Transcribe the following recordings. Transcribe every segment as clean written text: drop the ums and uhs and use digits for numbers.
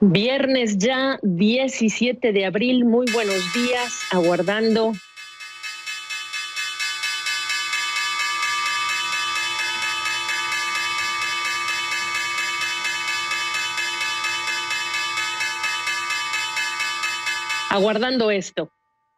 Viernes ya, 17 de abril, muy buenos días, aguardando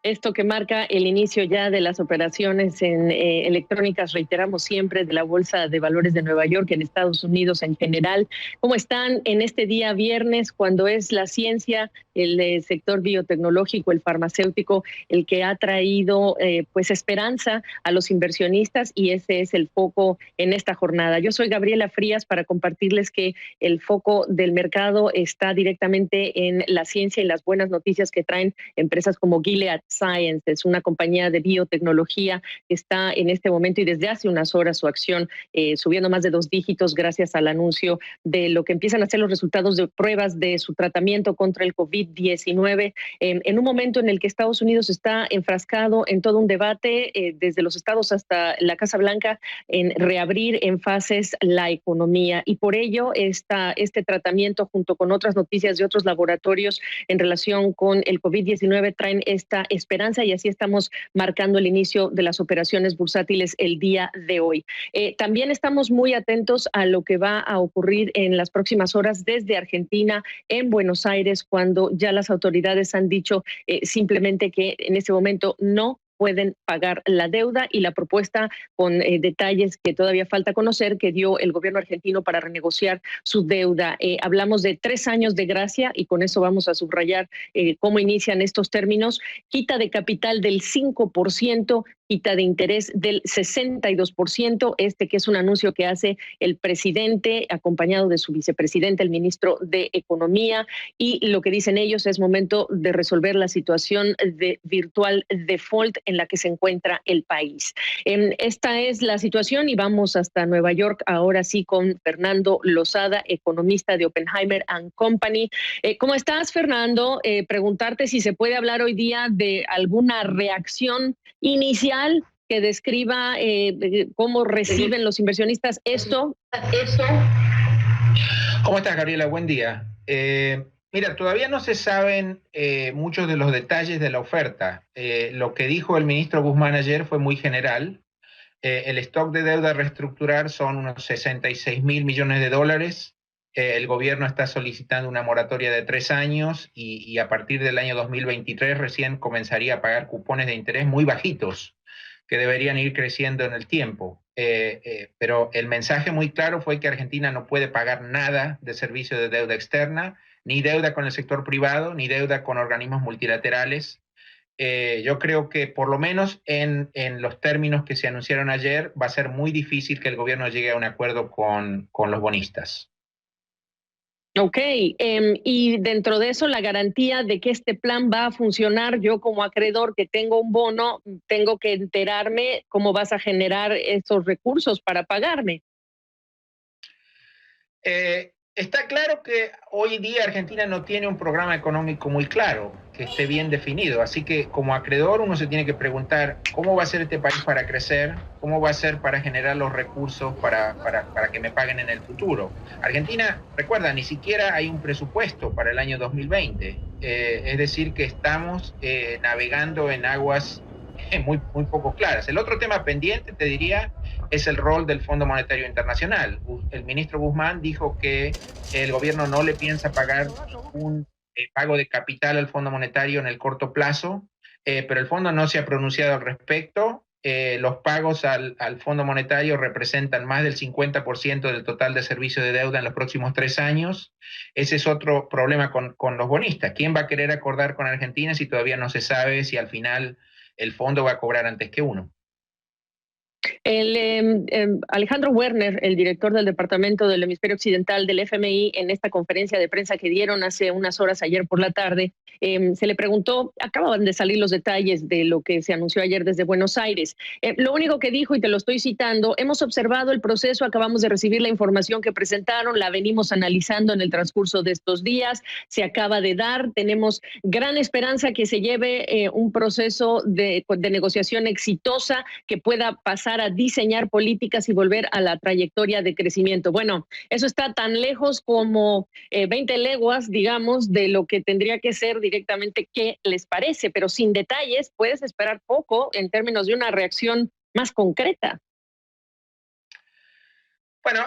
esto que marca el inicio ya de las operaciones electrónicas, reiteramos siempre, de la Bolsa de Valores de Nueva York, en Estados Unidos en general. ¿Cómo están en este día viernes, cuando es la ciencia, el sector biotecnológico, el farmacéutico, el que ha traído pues esperanza a los inversionistas, y ese es el foco en esta jornada? Yo soy Gabriela Frías para compartirles que el foco del mercado está directamente en la ciencia y las buenas noticias que traen empresas como Gilead Sciences, una compañía de biotecnología que está en este momento y desde hace unas horas su acción subiendo más de 2 dígitos gracias al anuncio de lo que empiezan a ser los resultados de pruebas de su tratamiento contra el COVID-19, en un momento en el que Estados Unidos está enfrascado en todo un debate, desde los estados hasta la Casa Blanca, en reabrir en fases la economía. Y por ello este tratamiento, junto con otras noticias de otros laboratorios en relación con el COVID-19, traen esta esperanza, y así estamos marcando el inicio de las operaciones bursátiles el día de hoy. También estamos muy atentos a lo que va a ocurrir en las próximas horas desde Argentina, en Buenos Aires, cuando ya las autoridades han dicho simplemente que en este momento no pueden pagar la deuda, y la propuesta con detalles que todavía falta conocer que dio el gobierno argentino para renegociar su deuda. Hablamos de 3 años de gracia, y con eso vamos a subrayar cómo inician estos términos: quita de capital del 5%, quita de interés del 62%, que es un anuncio que hace el presidente acompañado de su vicepresidente, el ministro de Economía, y lo que dicen ellos: es momento de resolver la situación de virtual default en la que se encuentra el país. Esta es la situación, y vamos hasta Nueva York ahora sí con Fernando Lozada, economista de Oppenheimer & Company. ¿Cómo estás, Fernando? Preguntarte si se puede hablar hoy día de alguna reacción inicial que describa cómo reciben los inversionistas esto. ¿Cómo estás, Gabriela? Buen día. Mira, todavía no se saben muchos de los detalles de la oferta. Lo que dijo el ministro Guzmán ayer fue muy general. El stock de deuda a reestructurar son unos 66 mil millones de dólares. El gobierno está solicitando una moratoria de 3 años y a partir del año 2023 recién comenzaría a pagar cupones de interés muy bajitos, que deberían ir creciendo en el tiempo. Pero el mensaje muy claro fue que Argentina no puede pagar nada de servicio de deuda externa, ni deuda con el sector privado, ni deuda con organismos multilaterales. Yo creo que por lo menos en los términos que se anunciaron ayer va a ser muy difícil que el gobierno llegue a un acuerdo con los bonistas. Ok, y dentro de eso la garantía de que este plan va a funcionar. Yo, como acreedor que tengo un bono, tengo que enterarme cómo vas a generar esos recursos para pagarme. Está claro que hoy día Argentina no tiene un programa económico muy claro, que esté bien definido. Así que como acreedor uno se tiene que preguntar cómo va a ser este país para crecer, cómo va a ser para generar los recursos para que me paguen en el futuro. Argentina, recuerda, ni siquiera hay un presupuesto para el año 2020. Es decir, que estamos navegando en aguas muy poco claras. El otro tema pendiente, te diría, es el rol del Fondo Monetario Internacional. El ministro Guzmán dijo que el gobierno no le piensa pagar un pago de capital al Fondo Monetario en el corto plazo, pero el fondo no se ha pronunciado al respecto. Los pagos al Fondo Monetario representan más del 50% del total de servicio de deuda en los próximos 3 años. Ese es otro problema con los bonistas. ¿Quién va a querer acordar con Argentina si todavía no se sabe si al final el fondo va a cobrar antes que uno? Alejandro Werner, el director del Departamento del Hemisferio Occidental del FMI, en esta conferencia de prensa que dieron hace unas horas ayer por la tarde, se le preguntó, acababan de salir los detalles de lo que se anunció ayer desde Buenos Aires. Lo único que dijo, y te lo estoy citando: hemos observado el proceso, acabamos de recibir la información que presentaron, la venimos analizando en el transcurso de estos días, se acaba de dar, tenemos gran esperanza que se lleve un proceso de negociación exitosa, que pueda pasar empezar a diseñar políticas y volver a la trayectoria de crecimiento. Bueno, eso está tan lejos como 20 leguas, digamos, de lo que tendría que ser directamente qué les parece, pero sin detalles puedes esperar poco en términos de una reacción más concreta. Bueno,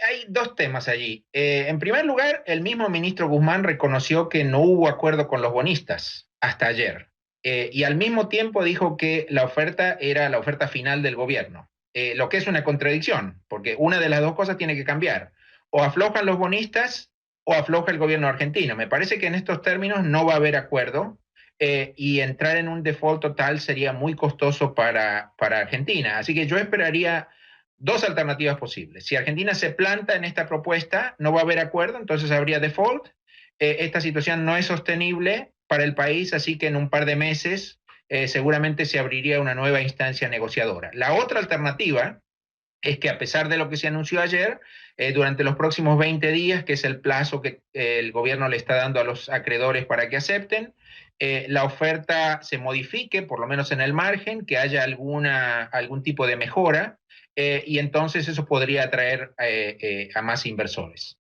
hay dos temas allí. En primer lugar, el mismo ministro Guzmán reconoció que no hubo acuerdo con los bonistas hasta ayer. Y al mismo tiempo dijo que la oferta era la oferta final del gobierno, lo que es una contradicción, porque una de las dos cosas tiene que cambiar. O aflojan los bonistas o afloja el gobierno argentino. Me parece que en estos términos no va a haber acuerdo y entrar en un default total sería muy costoso para Argentina. Así que yo esperaría dos alternativas posibles. Si Argentina se planta en esta propuesta, no va a haber acuerdo, entonces habría default. Esta situación no es sostenible para el país, así que en un par de meses seguramente se abriría una nueva instancia negociadora. La otra alternativa es que a pesar de lo que se anunció ayer, durante los próximos 20 días, que es el plazo que el gobierno le está dando a los acreedores para que acepten, la oferta se modifique, por lo menos en el margen, que haya algún tipo de mejora, y entonces eso podría atraer a más inversores.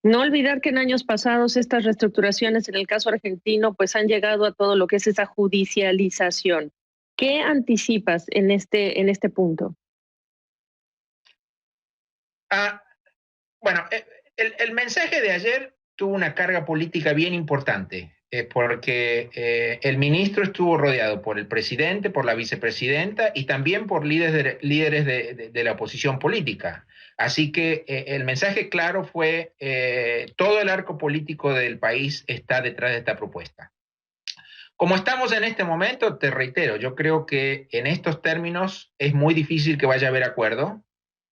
No olvidar que en años pasados estas reestructuraciones, en el caso argentino, pues han llegado a todo lo que es esa judicialización. ¿Qué anticipas en este punto? Ah, bueno, el mensaje de ayer tuvo una carga política bien importante, porque el ministro estuvo rodeado por el presidente, por la vicepresidenta y también por líderes de la oposición política. Así que el mensaje claro fue, todo el arco político del país está detrás de esta propuesta. Como estamos en este momento, te reitero, yo creo que en estos términos es muy difícil que vaya a haber acuerdo.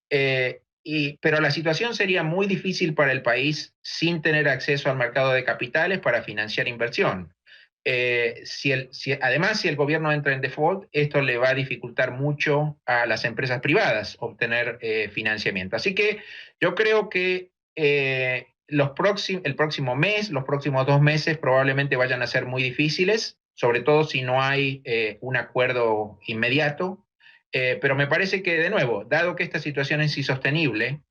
Pero la situación sería muy difícil para el país sin tener acceso al mercado de capitales para financiar inversión. Además, si el gobierno entra en default, esto le va a dificultar mucho a las empresas privadas obtener financiamiento. Así que yo creo que el próximo mes, los próximos 2 meses probablemente vayan a ser muy difíciles, sobre todo si no hay un acuerdo inmediato. Pero me parece que, de nuevo, dado que esta situación es insostenible,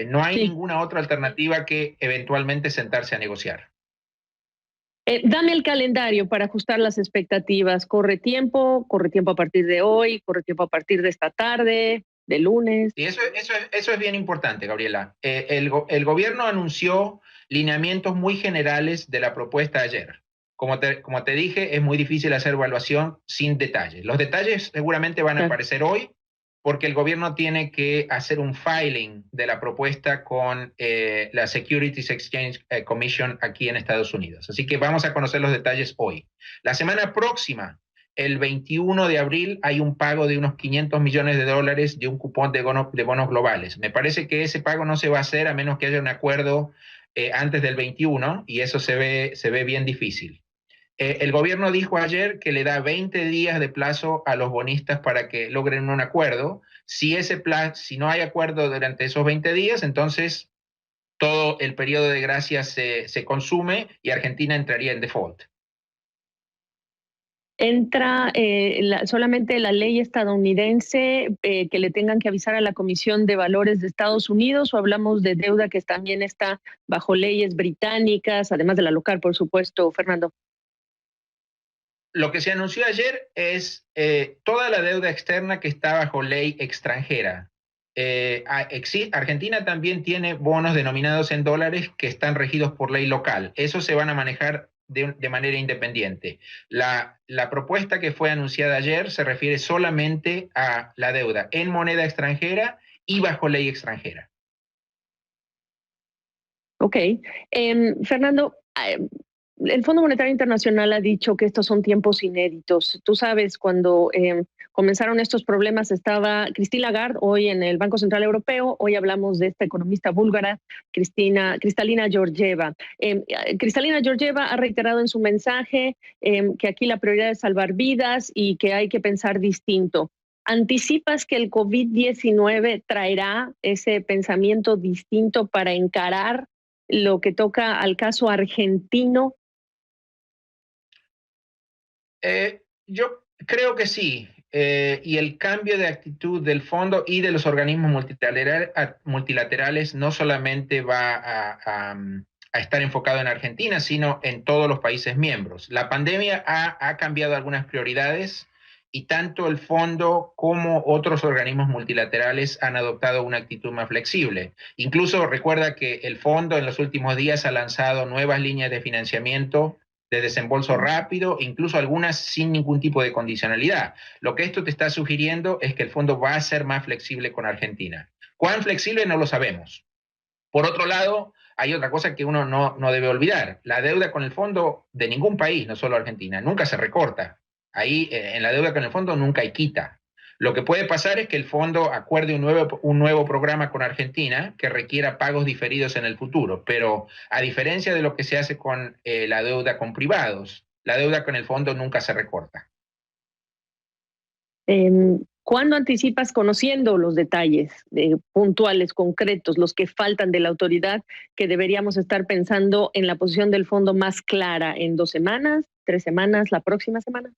no hay Sí. ninguna otra alternativa que eventualmente sentarse a negociar. Dame el calendario para ajustar las expectativas. Corre tiempo a partir de hoy, corre tiempo a partir de esta tarde, de lunes. Y eso es bien importante, Gabriela. El gobierno anunció lineamientos muy generales de la propuesta ayer. Como te dije, es muy difícil hacer evaluación sin detalles. Los detalles seguramente van a aparecer hoy, porque el gobierno tiene que hacer un filing de la propuesta con la Securities Exchange Commission aquí en Estados Unidos. Así que vamos a conocer los detalles hoy. La semana próxima, el 21 de abril, hay un pago de unos $500 millones de un cupón de bonos globales. Me parece que ese pago no se va a hacer a menos que haya un acuerdo antes del 21, y eso se ve bien difícil. El gobierno dijo ayer que le da 20 días de plazo a los bonistas para que logren un acuerdo. Si no hay acuerdo durante esos 20 días, entonces todo el periodo de gracia se consume y Argentina entraría en default. ¿Entra solamente la ley estadounidense que le tengan que avisar a la Comisión de Valores de Estados Unidos, o hablamos de deuda que también está bajo leyes británicas, además de la local, por supuesto, Fernando? Lo que se anunció ayer es toda la deuda externa que está bajo ley extranjera. Argentina también tiene bonos denominados en dólares que están regidos por ley local. Esos se van a manejar de manera independiente. La propuesta que fue anunciada ayer se refiere solamente a la deuda en moneda extranjera y bajo ley extranjera. Ok. Fernando, el Fondo Monetario Internacional ha dicho que estos son tiempos inéditos. Tú sabes, cuando comenzaron estos problemas estaba Christine Lagarde, hoy en el Banco Central Europeo. Hoy hablamos de esta economista búlgara, Kristalina Georgieva. Kristalina Georgieva ha reiterado en su mensaje que aquí la prioridad es salvar vidas y que hay que pensar distinto. ¿Anticipas que el COVID-19 traerá ese pensamiento distinto para encarar lo que toca al caso argentino? Yo creo que sí. y el cambio de actitud del fondo y de los organismos multilaterales no solamente va a estar enfocado en Argentina, sino en todos los países miembros. La pandemia ha cambiado algunas prioridades y tanto el fondo como otros organismos multilaterales han adoptado una actitud más flexible. Incluso recuerda que el fondo en los últimos días ha lanzado nuevas líneas de financiamiento de desembolso rápido, incluso algunas sin ningún tipo de condicionalidad. Lo que esto te está sugiriendo es que el fondo va a ser más flexible con Argentina. ¿Cuán flexible? No lo sabemos. Por otro lado, hay otra cosa que uno no debe olvidar. La deuda con el fondo de ningún país, no solo Argentina, nunca se recorta. Ahí, en la deuda con el fondo nunca hay quita. Lo que puede pasar es que el fondo acuerde un nuevo programa con Argentina que requiera pagos diferidos en el futuro, pero a diferencia de lo que se hace con la deuda con privados, la deuda con el fondo nunca se recorta. ¿Cuándo anticipas, conociendo los detalles puntuales, concretos, los que faltan de la autoridad, que deberíamos estar pensando en la posición del fondo más clara? ¿En 2 semanas, 3 semanas, la próxima semana?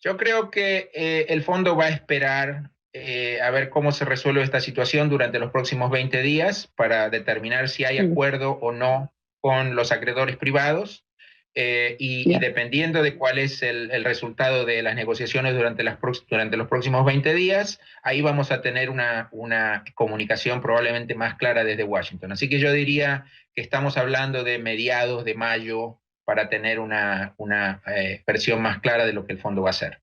Yo creo que el fondo va a esperar a ver cómo se resuelve esta situación durante los próximos 20 días para determinar si hay acuerdo o no con los acreedores privados. Y dependiendo de cuál es el resultado de las negociaciones durante los próximos 20 días, ahí vamos a tener una comunicación probablemente más clara desde Washington. Así que yo diría que estamos hablando de mediados de mayo para tener una versión más clara de lo que el fondo va a hacer.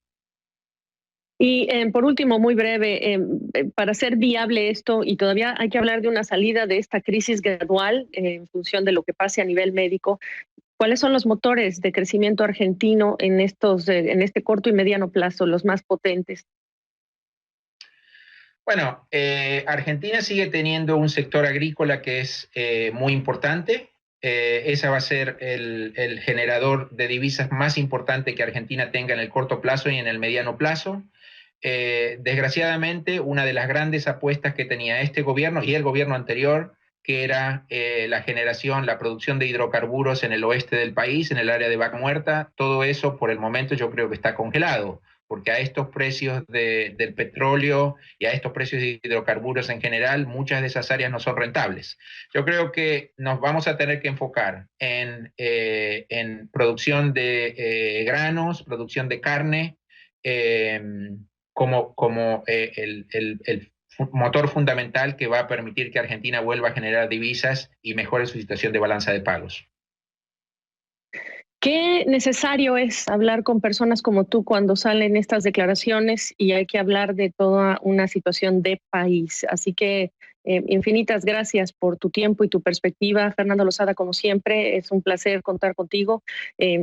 Y por último, muy breve, para ser viable esto, y todavía hay que hablar de una salida de esta crisis gradual en función de lo que pase a nivel médico, ¿cuáles son los motores de crecimiento argentino en este corto y mediano plazo, los más potentes? Bueno, Argentina sigue teniendo un sector agrícola que es muy importante. Ese va a ser el generador de divisas más importante que Argentina tenga en el corto plazo y en el mediano plazo. Desgraciadamente, una de las grandes apuestas que tenía este gobierno y el gobierno anterior, que era la producción de hidrocarburos en el oeste del país, en el área de Vaca Muerta, todo eso por el momento yo creo que está congelado, porque a estos precios del petróleo y a estos precios de hidrocarburos en general, muchas de esas áreas no son rentables. Yo creo que nos vamos a tener que enfocar en producción de granos, producción de carne, como el motor fundamental que va a permitir que Argentina vuelva a generar divisas y mejore su situación de balanza de pagos. Qué necesario es hablar con personas como tú cuando salen estas declaraciones y hay que hablar de toda una situación de país. Así que infinitas gracias por tu tiempo y tu perspectiva, Fernando Losada, como siempre. Es un placer contar contigo.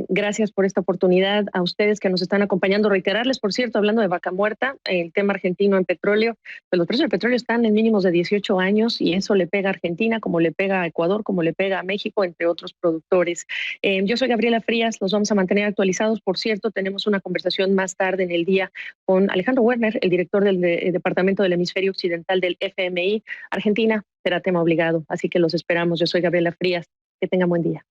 Gracias por esta oportunidad. A ustedes que nos están acompañando, reiterarles, por cierto, hablando de Vaca Muerta, el tema argentino en petróleo, pues los precios del petróleo están en mínimos de 18 años y eso le pega a Argentina, como le pega a Ecuador, como le pega a México, entre otros productores. Yo soy Gabriela Frías, los vamos a mantener actualizados. Por cierto, tenemos una conversación más tarde en el día con Alejandro Werner, el director del Departamento del Hemisferio Occidental del FMI. Argentina será tema obligado, así que los esperamos. Yo soy Gabriela Frías. Que tengan buen día.